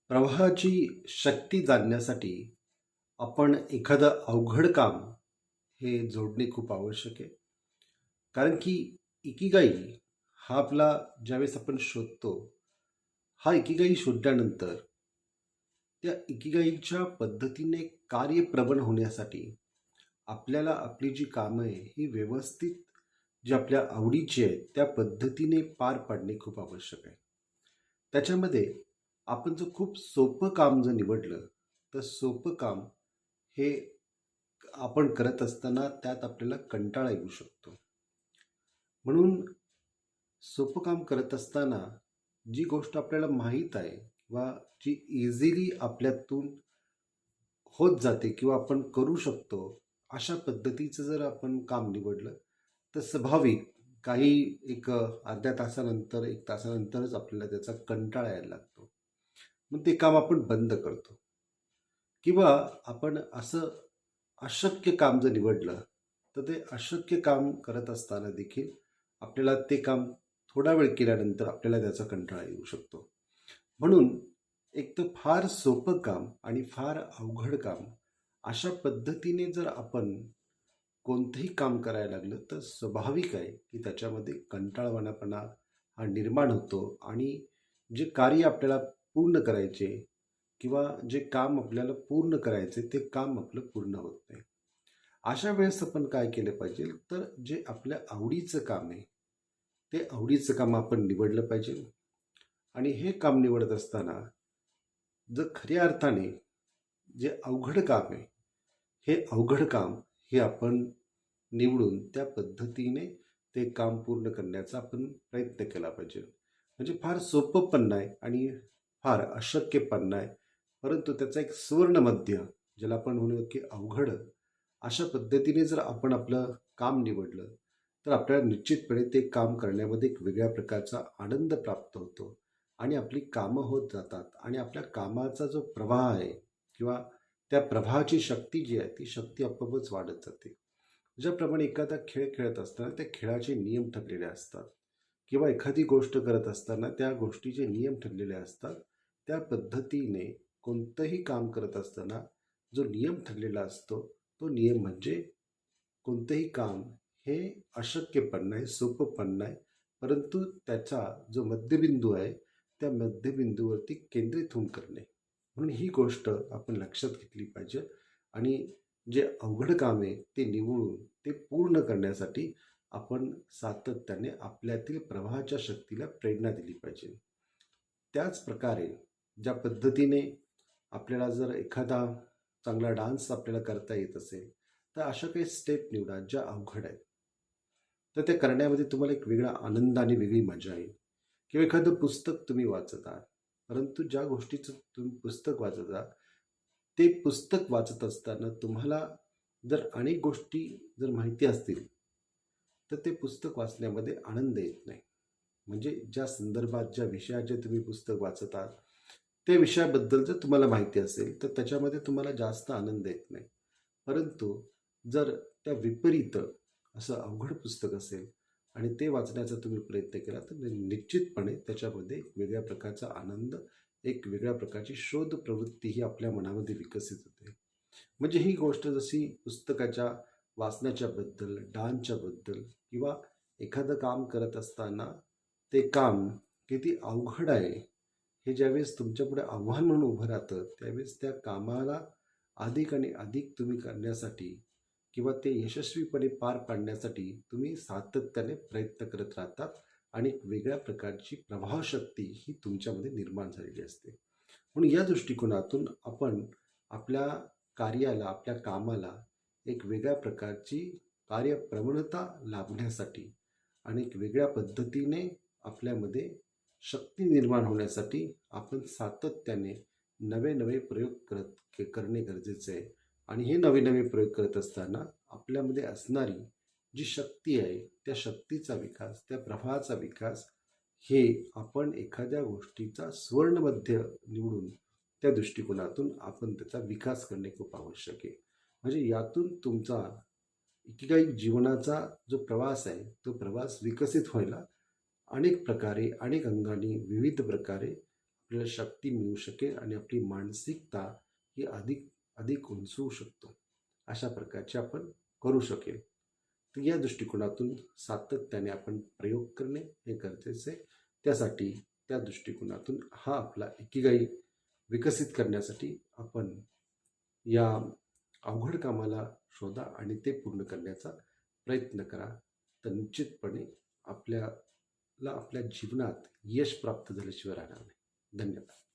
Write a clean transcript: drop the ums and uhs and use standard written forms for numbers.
प्रवाहाची शक्ती जाणण्यासाठी आपण एखादं अवघड काम हे जोडणे खूप आवश्यक आहे. कारण की इकिगाई हा आपला ज्यावेळेस आपण शोधतो, हा इकिगाई शोधल्यानंतर त्या इकिगाईच्या पद्धतीने कार्यप्रवण होण्यासाठी आपल्याला आपली जी कामं आहे ही व्यवस्थित जी आपल्या आवडीची आहे त्या पद्धतीने पार पाडणे खूप आवश्यक आहे. त्याच्यामध्ये आपण जर खूप सोपं काम जर निवडलं, तर सोपं काम हे आपण करत असताना त्यात आपल्याला कंटाळा येऊ शकतो. म्हणून सोपं काम करत असताना जी गोष्ट आपल्याला माहीत आहे किंवा जी इझिली आपल्यातून होत जाते किंवा आपण करू शकतो, अशा पद्धतीचं जर आपण काम निवडलं, तर स्वाभाविक काही एक अर्ध्या तासानंतर, 1 तासानंतरच आपल्याला त्याचा कंटाळा यायला लागतो. मग ते काम आपण बंद करतो किंवा आपण असं अशक्य काम जर निवडलं, तर ते अशक्य काम करत असताना देखील आपल्याला ते काम थोडा वेळ केल्यानंतर आपल्याला त्याचा कंटाळा येऊ शकतो. म्हणून एक तर फार सोपं काम आणि फार अवघड काम अशा पद्धतीने जर आपण कोणतंही काम करायला लागलं, तर स्वाभाविक आहे की त्याच्यामध्ये कंटाळवाणापणा हा निर्माण होतो आणि जे कार्य आपल्याला पूर्ण करायचे किंवा जे काम आपल्याला पूर्ण करायचे ते काम आपलं पूर्ण होत नाही. अशा वेळेस आपण काय केलं पाहिजे, तर जे आपल्या आवडीचं काम आहे ते आवडीचं काम आपण निवडलं पाहिजे. आणि हे काम निवडत असताना जर खऱ्या अर्थाने जे अवघड काम आहे, हे अवघड काम हे आपण निवडून त्या पद्धतीने ते काम पूर्ण करण्याचा आपण प्रयत्न केला पाहिजे. म्हणजे फार सोपं पण नाही आणि फार अशक्य पण नाही, परंतु त्याचा एक सुवर्ण मध्य, ज्याला आपण म्हणू की अवघड, अशा पद्धतीने जर आपण आपलं काम निवडलं, तर आपल्याला निश्चितपणे ते काम करण्यामध्ये एक वेगळ्या प्रकारचा आनंद प्राप्त होतो आणि आपली कामं होत जातात आणि आपल्या कामाचा जो प्रवाह आहे किंवा त्या प्रवाहाची शक्ती जी आहे, ती शक्ती आपोआपच वाढत जाते. ज्याप्रमाणे एखादा खेळ खेळत असताना त्या खेळाचे नियम ठरलेले असतात किंवा एखादी गोष्ट करत असताना त्या गोष्टीचे नियम ठरलेले असतात. त्या पद्धतीने कोणतंही काम करत असताना जो नियम ठरलेला असतो, तो नियम म्हणजे कोणतंही काम हे अशक्य पण नाही, सोपं पण नाही, परंतु त्याचा जो मध्यबिंदू आहे, त्या मध्यबिंदूवरती केंद्रित होऊन करणे. म्हणून ही गोष्ट आपण लक्षात घेतली पाहिजे आणि जे अवघड काम आहे ते निवडून ते पूर्ण करण्यासाठी आपण सातत्याने आपल्यातील प्रवाहाच्या शक्तीला प्रेरणा दिली पाहिजे. त्याच प्रकारे ज्या पद्धतीने आपल्याला जर एखादा चांगला डान्स आपल्याला करता येत असेल, तर अशा काही स्टेप निवडा ज्या अवघड आहेत. तर ते करण्यामध्ये तुम्हाला एक वेगळा आनंद आणि वेगळी मजा येईल. किंवा एखादं पुस्तक तुम्ही वाचत आहात, परंतु ज्या गोष्टीचं तुम्ही पुस्तक वाचत आहात, ते पुस्तक वाचत असताना तुम्हाला जर अनेक गोष्टी जर माहिती असतील, तर ते पुस्तक वाचण्यामध्ये आनंद येत नाही. म्हणजे ज्या संदर्भात, ज्या विषयात जे तुम्ही पुस्तक वाचत आहात, त्या विषयाबद्दल जर तुम्हाला माहिती असेल, तर त्याच्यामध्ये तुम्हाला जास्त आनंद येत नाही. परंतु जर त्या विपरीत असं अवघड पुस्तक असेल आणि ते वाचण्याचा तुम्ही प्रयत्न केला, तर निश्चितपणे त्याच्यामध्ये एक वेगळ्या प्रकारचा आनंद, एक वेगळ्या प्रकारची शोध प्रवृत्ती ही आपल्या मनामध्ये विकसित होते. म्हणजे ही गोष्ट जशी पुस्तकाच्या वाचण्याच्या बद्दल, डान्सच्या बद्दल किंवा एखादं काम करत असताना ते काम किती अवघड आहे, हे ज्यावेळेस तुमच्यापुढे आव्हान म्हणून उभं राहतं, त्यावेळेस त्या कामाला अधिक आणि अधिक तुम्ही करण्यासाठी किंवा ते यशस्वीपणे पार पाडण्यासाठी तुम्ही सातत्याने प्रयत्न करत राहतात आणि एक वेगळ्या प्रकारची प्रभावशक्ती ही तुमच्यामध्ये निर्माण झालेली असते. म्हणून या दृष्टिकोनातून आपण आपल्या कार्याला, आपल्या कामाला एक वेगळ्या प्रकारची कार्यप्रवणता लाभण्यासाठी आणि एक वेगळ्या पद्धतीने आपल्यामध्ये शक्ती निर्माण होण्यासाठी आपण सातत्याने नवे नवे प्रयोग करणे गरजेचे आहे. आणि हे नवे नवे प्रयोग करत असताना आपल्यामध्ये असणारी जी शक्ती आहे, त्या शक्तीचा विकास, त्या प्रवाहाचा विकास हे आपण एखाद्या गोष्टीचा सुवर्णमध्य निवडून त्या दृष्टिकोनातून आपण त्याचा विकास करणे खूप आवश्यक आहे. म्हणजे यातून तुमचा इकिगाई जीवनाचा जो प्रवास आहे, तो प्रवास विकसित व्हायला अनेक प्रकारे, अनेक अंगाने, विविध प्रकारे आपल्याला शक्ती मिळू शकेल आणि आपली मानसिकता ही अधिक अधिक उंचवू शकतो. अशा प्रकारचे आपण करू शकेल. तर या दृष्टिकोनातून सातत्याने आपण प्रयोग करणे हे गरजेचे आहे. त्यासाठी त्या दृष्टिकोनातून हा आपला इकिगाई विकसित करण्यासाठी आपण या अवघड कामाला शोधा आणि ते पूर्ण करण्याचा प्रयत्न करा. तर निश्चितपणे आपल्याला आपल्या जीवनात यश प्राप्त झाल्याशिवाय राहणार नाही. धन्यवाद.